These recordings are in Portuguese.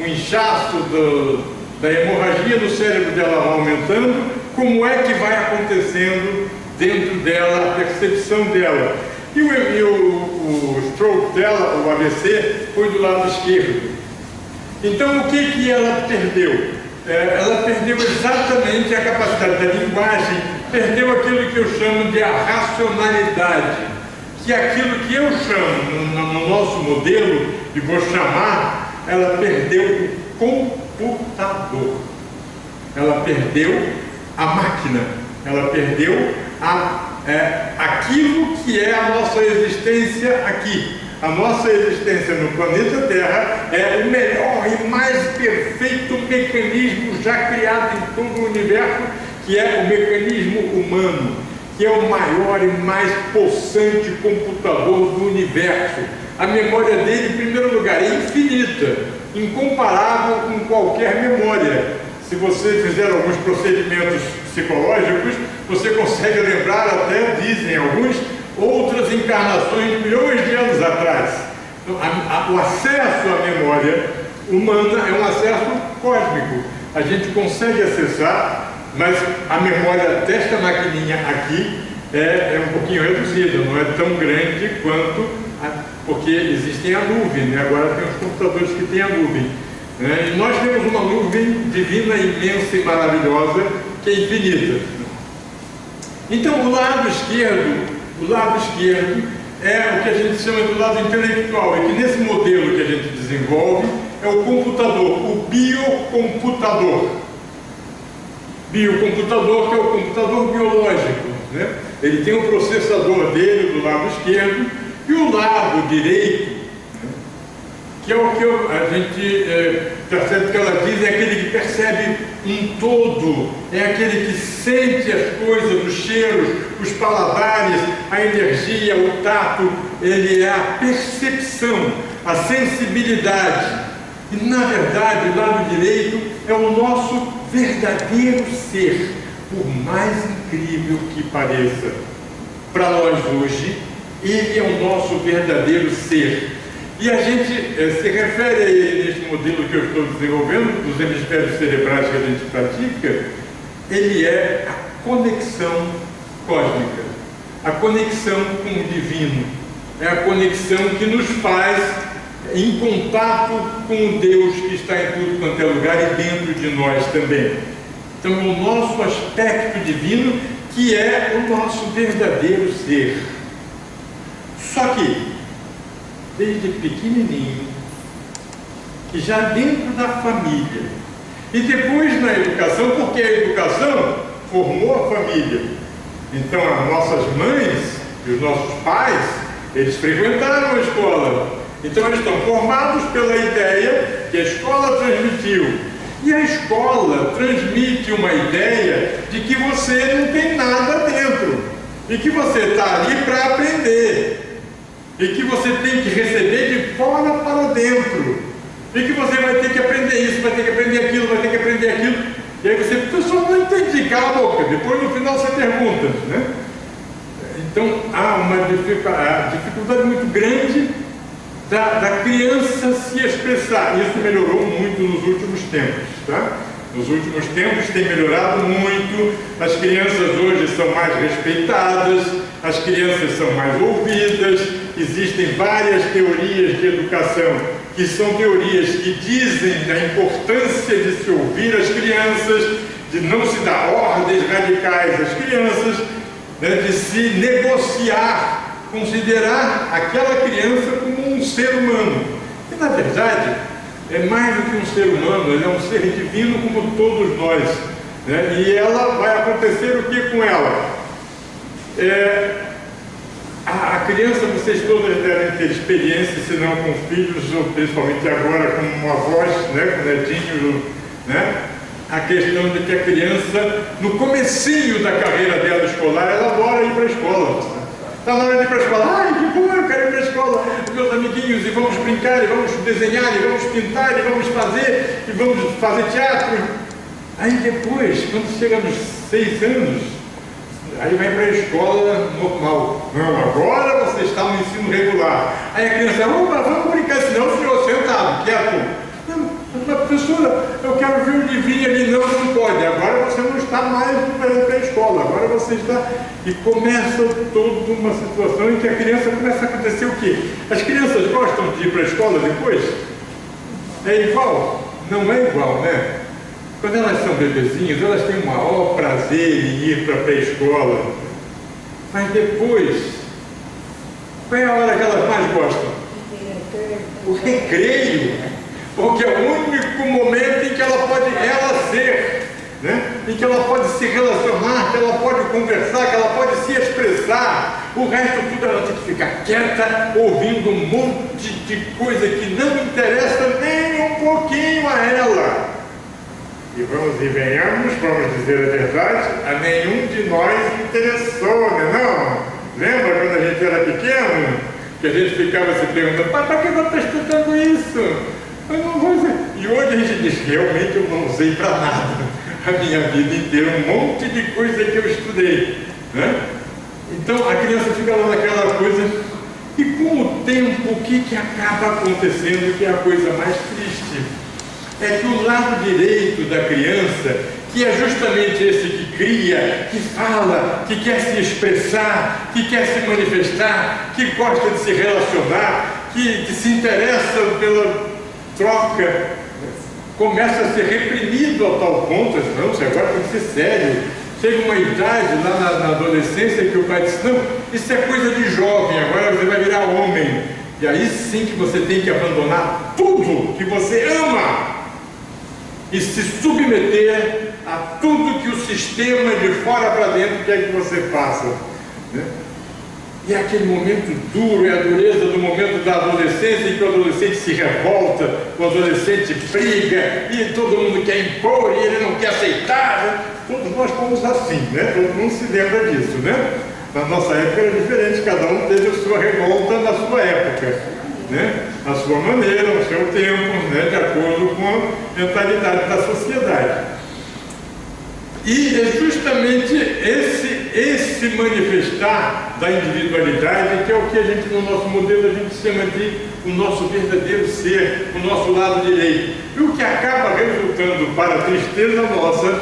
o inchaço da hemorragia no cérebro dela vai aumentando, como é que vai acontecendo dentro dela a percepção dela. E o stroke dela, o AVC, foi do lado esquerdo. Então, o que ela perdeu? Ela perdeu exatamente a capacidade da linguagem, perdeu aquilo que eu chamo de a racionalidade, que é aquilo que eu chamo, no nosso modelo, e vou chamar, ela perdeu o computador. Ela perdeu a máquina, ela perdeu aquilo que é a nossa existência aqui. A nossa existência no planeta Terra é o melhor e mais perfeito mecanismo já criado em todo o universo, que é o mecanismo humano, que é o maior e mais possante computador do universo. A memória dele, em primeiro lugar, é infinita, incomparável com qualquer memória. Se você fizer alguns procedimentos psicológicos, você consegue lembrar até, dizem alguns, outras encarnações de milhões de anos atrás. Então, o acesso à memória humana é um acesso cósmico. A gente consegue acessar, mas a memória desta maquininha aqui é um pouquinho reduzida, não é tão grande quanto porque existem a nuvem, né? Agora tem os computadores que têm a nuvem. E nós temos uma nuvem divina, imensa e maravilhosa, que é infinita. Então, o lado esquerdo é o que a gente chama do lado intelectual, e que nesse modelo que a gente desenvolve é o computador, o biocomputador. Biocomputador, que é o computador biológico, né? Ele tem um processador dele do lado esquerdo, e o lado direito, que é o que a gente percebe que ela diz, é aquele que percebe um todo, é aquele que sente as coisas, os cheiros, os paladares, a energia, o tato, ele é a percepção, a sensibilidade. E na verdade, o lado direito é o nosso verdadeiro ser, por mais incrível que pareça. Para nós hoje, ele é o nosso verdadeiro ser. E a gente se refere a ele neste modelo que eu estou desenvolvendo, dos hemisférios cerebrais que a gente pratica, ele é a conexão cósmica, a conexão com o divino, é a conexão que nos faz em contato com o Deus que está em tudo quanto é lugar e dentro de nós também. Então, o nosso aspecto divino, que é o nosso verdadeiro ser. Só que, desde pequenininho, e já dentro da família, e depois na educação, porque a educação formou a família. Então as nossas mães e os nossos pais, eles frequentaram a escola, então eles estão formados pela ideia que a escola transmitiu, e a escola transmite uma ideia de que você não tem nada dentro, e que você está ali para aprender, e que você tem que receber de fora para dentro, e que você vai ter que aprender isso, vai ter que aprender aquilo, vai ter que aprender aquilo, e aí você, pessoal, não entendi, cala a boca, depois no final você pergunta, né? Então há uma dificuldade muito grande da criança se expressar. Isso melhorou muito nos últimos tempos, tá? Nos últimos tempos tem melhorado muito, as crianças hoje são mais respeitadas, as crianças são mais ouvidas, existem várias teorias de educação, que são teorias que dizem da importância de se ouvir as crianças, de não se dar ordens radicais às crianças, né, de se negociar, considerar aquela criança como um ser humano. E na verdade, é mais do que um ser humano, ele é um ser divino como todos nós, né? E ela vai acontecer o que com ela? A criança, vocês todas devem ter experiência, se não com filhos, ou principalmente agora com avós, né, com netinhos, né? A questão de que a criança, no comecinho da carreira dela escolar, ela adora ir para a escola. Está na hora de ir para a escola, ai que bom, eu quero ir para a escola, meus amiguinhos, e vamos brincar, e vamos desenhar, e vamos pintar, e vamos fazer teatro. Aí depois, quando chega nos 6 anos, aí vai para a escola normal. Não, agora você está no ensino regular. Aí a criança, opa, vamos brincar, senão o senhor sentado, quieto. Não, mas está mais no pré-escola, agora você está... E começa toda uma situação em que a criança começa a acontecer o quê? As crianças gostam de ir para a escola depois? É igual? Não é igual, né? Quando elas são bebezinhas, elas têm o maior prazer em ir para a pré-escola. Mas depois, qual é a hora que elas mais gostam? O recreio. Porque é o único momento em que ela pode ser, né? Em que ela pode se relacionar, que ela pode conversar, que ela pode se expressar. O resto tudo ela tem que ficar quieta, ouvindo um monte de coisa que não interessa nem um pouquinho a ela. E vamos e venhamos, vamos dizer a verdade, a nenhum de nós interessou, né? Não? Lembra quando a gente era pequeno? Que a gente ficava se perguntando, para que eu estou estudando isso? Eu não vou usar. E hoje a gente diz, realmente eu não usei para nada. A minha vida inteira, um monte de coisa que eu estudei, né? Então a criança fica lá naquela coisa, e com o tempo, o que acaba acontecendo, que é a coisa mais triste? É que o lado direito da criança, que é justamente esse que cria, que fala, que quer se expressar, que quer se manifestar, que gosta de se relacionar, que se interessa pela troca, começa a ser reprimido a tal ponto, não, você agora tem que ser sério. Chega uma idade lá na adolescência que o pai diz, não, isso é coisa de jovem, agora você vai virar homem. E aí sim que você tem que abandonar tudo que você ama e se submeter a tudo que o sistema de fora para dentro quer que você faça, né? E é aquele momento duro, é a dureza do momento da adolescência, em que o adolescente se revolta, o adolescente briga, e todo mundo quer impor, e ele não quer aceitar, né? Todos nós fomos assim, né? Todo mundo se lembra disso, né? Na nossa época era diferente, cada um teve a sua revolta na sua época, né? A sua maneira, o seu tempo, né? De acordo com a mentalidade da sociedade. E é justamente esse manifestar da individualidade que é o que a gente, no nosso modelo, a gente chama de o nosso verdadeiro ser, o nosso lado direito. E o que acaba resultando, para a tristeza nossa,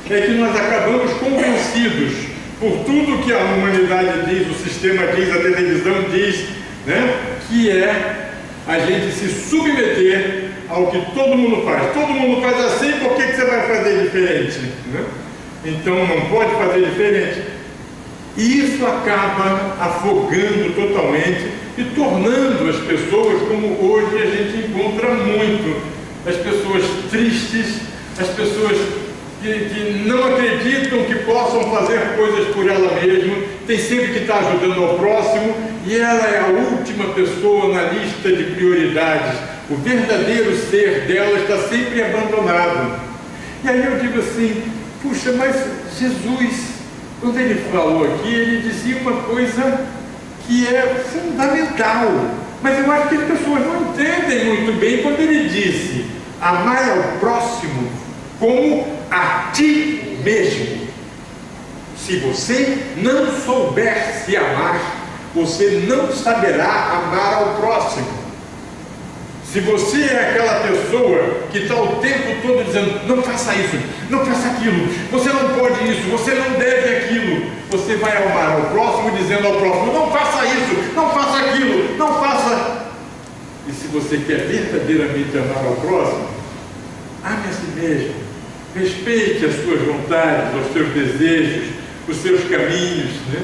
é que nós acabamos convencidos por tudo que a humanidade diz, o sistema diz, a televisão diz, né? Que é a gente se submeter ao que todo mundo faz. Todo mundo faz assim, por que você vai fazer diferente? Né? Então não pode fazer diferente. E isso acaba afogando totalmente e tornando as pessoas como hoje a gente encontra muito. As pessoas tristes, as pessoas que não acreditam que possam fazer coisas por ela mesma, tem sempre que estar ajudando ao próximo, e ela é a última pessoa na lista de prioridades. O verdadeiro ser dela está sempre abandonado. E aí eu digo assim, puxa, mas Jesus, quando ele falou aqui, ele dizia uma coisa que é fundamental, mas eu acho que as pessoas não entendem muito bem quando ele disse, amar ao próximo como a ti mesmo. Se você não souber se amar, você não saberá amar ao próximo. Se você é aquela pessoa que está o tempo todo dizendo, não faça isso, não faça aquilo, você não pode isso, você não deve aquilo, você vai amar ao próximo dizendo ao próximo, não faça isso, não faça aquilo, não faça. E se você quer verdadeiramente amar ao próximo, ame a si mesmo, respeite as suas vontades, os seus desejos, os seus caminhos, né?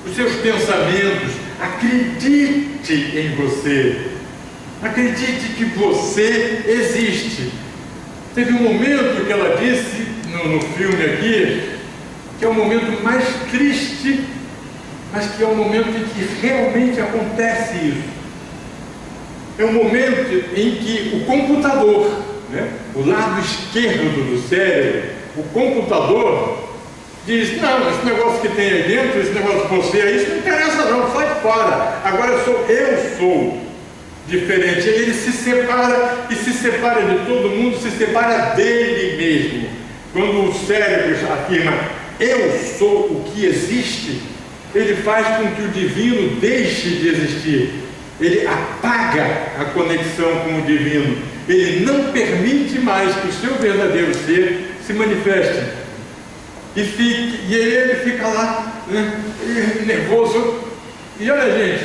Os seus pensamentos, acredite em você. Acredite que você existe. Teve um momento que ela disse no filme aqui, que é o momento mais triste, mas que é o momento em que realmente acontece isso. É um momento em que o computador, né, o lado esquerdo do cérebro, o computador, diz, não, esse negócio que tem aí dentro, esse negócio de você aí, isso não interessa não, sai fora. Agora eu sou diferente. Aí ele se separa e se separa de todo mundo, se separa dele mesmo. Quando o cérebro afirma, eu sou o que existe, ele faz com que o divino deixe de existir. Ele apaga a conexão com o divino. Ele não permite mais que o seu verdadeiro ser se manifeste. e ele fica lá, né, nervoso. E olha, gente,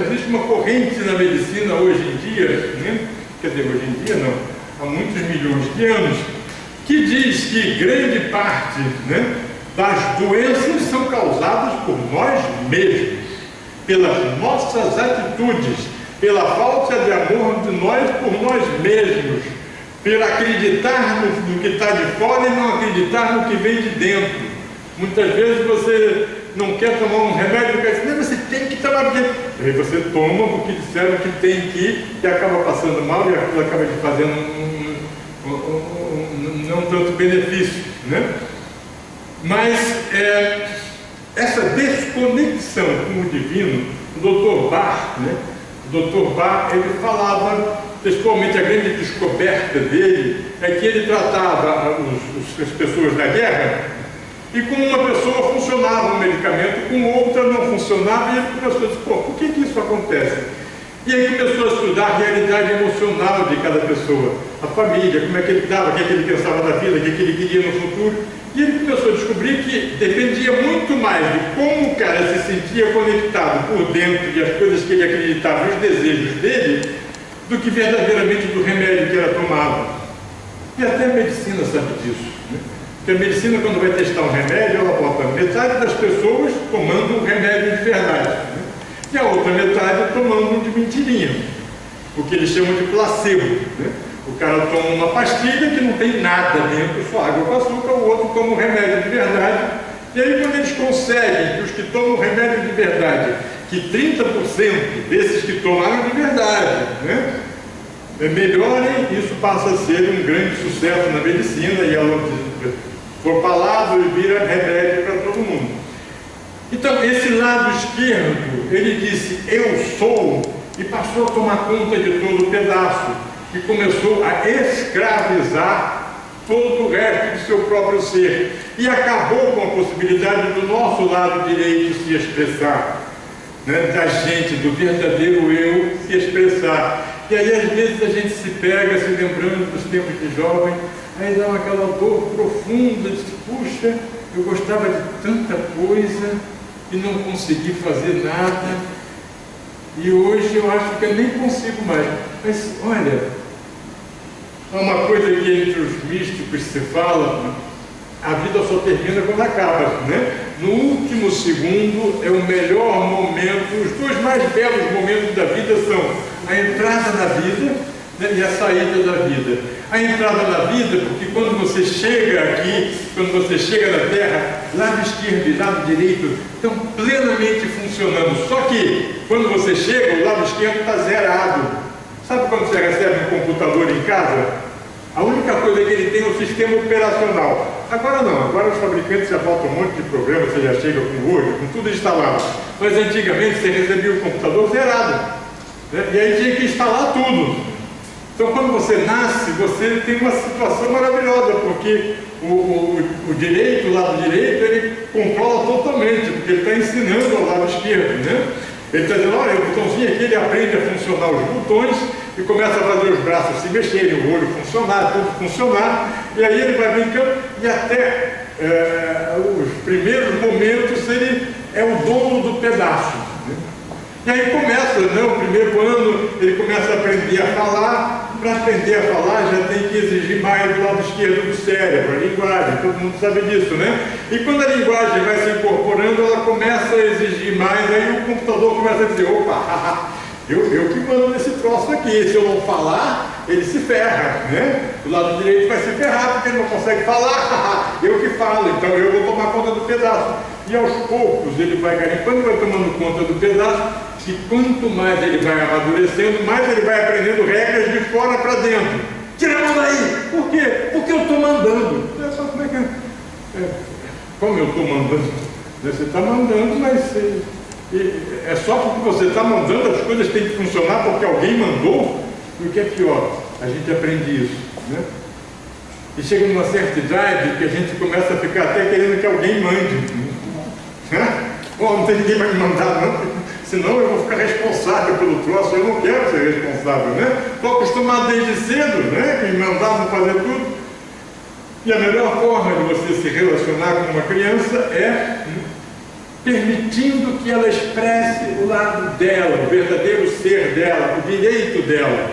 existe uma corrente na medicina hoje em dia, né, quer dizer, hoje em dia não, há muitos milhões de anos, que diz que grande parte, né, das doenças são causadas por nós mesmos, pelas nossas atitudes, pela falta de amor de nós por nós mesmos, por acreditar no que está de fora e não acreditar no que vem de dentro. Muitas vezes você não quer tomar um remédio, porque diz, não, você tem que tomar, porque aí você toma porque disseram que tem que ir, e acaba passando mal e aquilo acaba te fazendo não tanto benefício, né? Mas essa desconexão com o divino, o Dr. Bach, né? O Dr. Bach, ele falava, principalmente a grande descoberta dele, é que ele tratava as pessoas da guerra, e com uma pessoa funcionava um medicamento, com outra não funcionava, e ele começou a dizer, pô, por que isso acontece? E aí começou a estudar a realidade emocional de cada pessoa, a família, como é que ele estava, o que é que ele pensava da vida, o que é que ele queria no futuro. E ele começou a descobrir que dependia muito mais de como o cara se sentia conectado por dentro e as coisas que ele acreditava, os desejos dele, do que verdadeiramente do remédio que era tomado. E até a medicina sabe disso, né? Porque a medicina, quando vai testar um remédio, ela bota metade das pessoas tomando um remédio de verdade, né? E a outra metade tomando de mentirinha, o que eles chamam de placebo, né? O cara toma uma pastilha que não tem nada dentro, só água com açúcar, o outro toma um remédio de verdade. E aí, quando eles conseguem que os que tomam o remédio de verdade, que 30% desses que tomaram de verdade, né, melhorem, isso passa a ser um grande sucesso na medicina e ela for falado e vira remédio para todo mundo. Então, esse lado esquerdo, ele disse, eu sou, e passou a tomar conta de todo o pedaço. E começou a escravizar todo o resto de seu próprio ser. E acabou com a possibilidade do nosso lado direito se expressar, né? Da gente, do verdadeiro eu, se expressar. E aí, às vezes, a gente se pega, se lembrando dos tempos de jovem, aí dá aquela dor profunda, diz, puxa, eu gostava de tanta coisa e não consegui fazer nada. E hoje eu acho que eu nem consigo mais. Mas, olha, há uma coisa que entre os místicos se fala, a vida só termina quando acaba, né? No último segundo é o melhor momento, os dois mais belos momentos da vida são a entrada na vida, né, e a saída da vida. A entrada na vida, porque quando você chega aqui, quando você chega na Terra, lado esquerdo e lado direito estão plenamente funcionando. Só que, quando você chega, o lado esquerdo está zerado. Sabe quando você recebe um computador em casa? A única coisa que ele tem é o sistema operacional. Agora não, agora os fabricantes já botam um monte de programa, você já chega com o Word, com tudo instalado. Mas antigamente você recebia o computador zerado, né? E aí tinha que instalar tudo. Então, quando você nasce, você tem uma situação maravilhosa, porque o direito, o lado direito, ele controla totalmente, porque ele está ensinando ao lado esquerdo, né? Ele está dizendo, olha, o botãozinho aqui, ele aprende a funcionar os botões e começa a fazer os braços se mexerem, o olho funcionar, tudo funcionar, e aí ele vai brincando, e até os primeiros momentos ele é o dono do pedaço, né? E aí começa, né, o primeiro ano, ele começa a aprender a falar. Para aprender a falar, já tem que exigir mais do lado esquerdo do cérebro, a linguagem, todo mundo sabe disso, né? E quando a linguagem vai se incorporando, ela começa a exigir mais, aí o computador começa a dizer, opa, eu que mando nesse troço aqui, se eu não falar, ele se ferra, né? O lado direito vai se ferrar, porque ele não consegue falar, eu que falo, então eu vou tomar conta do pedaço. E aos poucos ele vai garimpando, vai tomando conta do pedaço, e quanto mais ele vai amadurecendo, mais ele vai aprendendo regras de fora para dentro. Tira a mão daí! Por quê? Porque eu estou mandando. Como é que como eu estou mandando? Você está mandando, mas é só porque você está mandando, as coisas têm que funcionar porque alguém mandou. E o que é pior? A gente aprende isso, né? E chega numa certa idade que a gente começa a ficar até querendo que alguém mande. Não tem ninguém para me mandar, não. Senão eu vou ficar responsável pelo troço, eu não quero ser responsável, né? Estou acostumado desde cedo, né? Que me mandavam fazer tudo. E a melhor forma de você se relacionar com uma criança é permitindo que ela expresse o lado dela, o verdadeiro ser dela, o direito dela.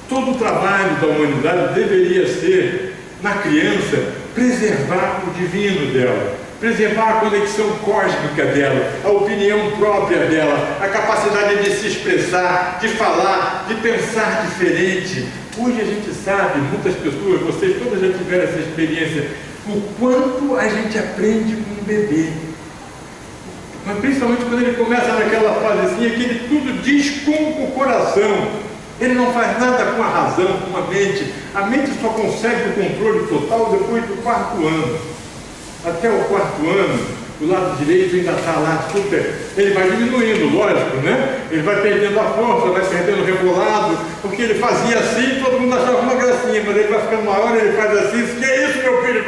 Todo o trabalho da humanidade deveria ser, na criança, preservar o divino dela, preservar a conexão cósmica dela, a opinião própria dela, a capacidade de se expressar, de falar, de pensar diferente. Hoje a gente sabe, muitas pessoas, vocês todas já tiveram essa experiência, o quanto a gente aprende com um bebê. Mas principalmente quando ele começa naquela fasezinha que ele tudo diz com o coração. Ele não faz nada com a razão, com a mente. A mente só consegue o controle total depois do 4º ano. Até o 4º ano, o lado direito ainda está lá super. Ele vai diminuindo, lógico, né? Ele vai perdendo a força, vai perdendo o rebolado, porque ele fazia assim, todo mundo achava uma gracinha, mas ele vai ficando maior, ele faz assim, que é isso, meu filho?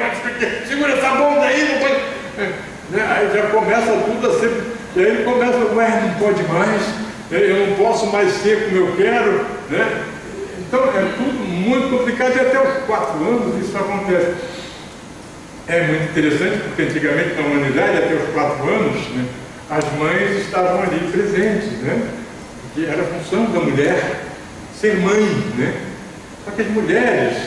Segura essa bomba aí, não pode. Né? Aí já começa tudo a ser. E aí ele começa, ué, não pode mais, eu não posso mais ser como eu quero, né? Então é tudo muito complicado e até os 4 anos isso acontece. É muito interessante porque antigamente na humanidade, até os 4 anos, né, as mães estavam ali presentes, né? Porque era a função da mulher ser mãe, né? Só que as mulheres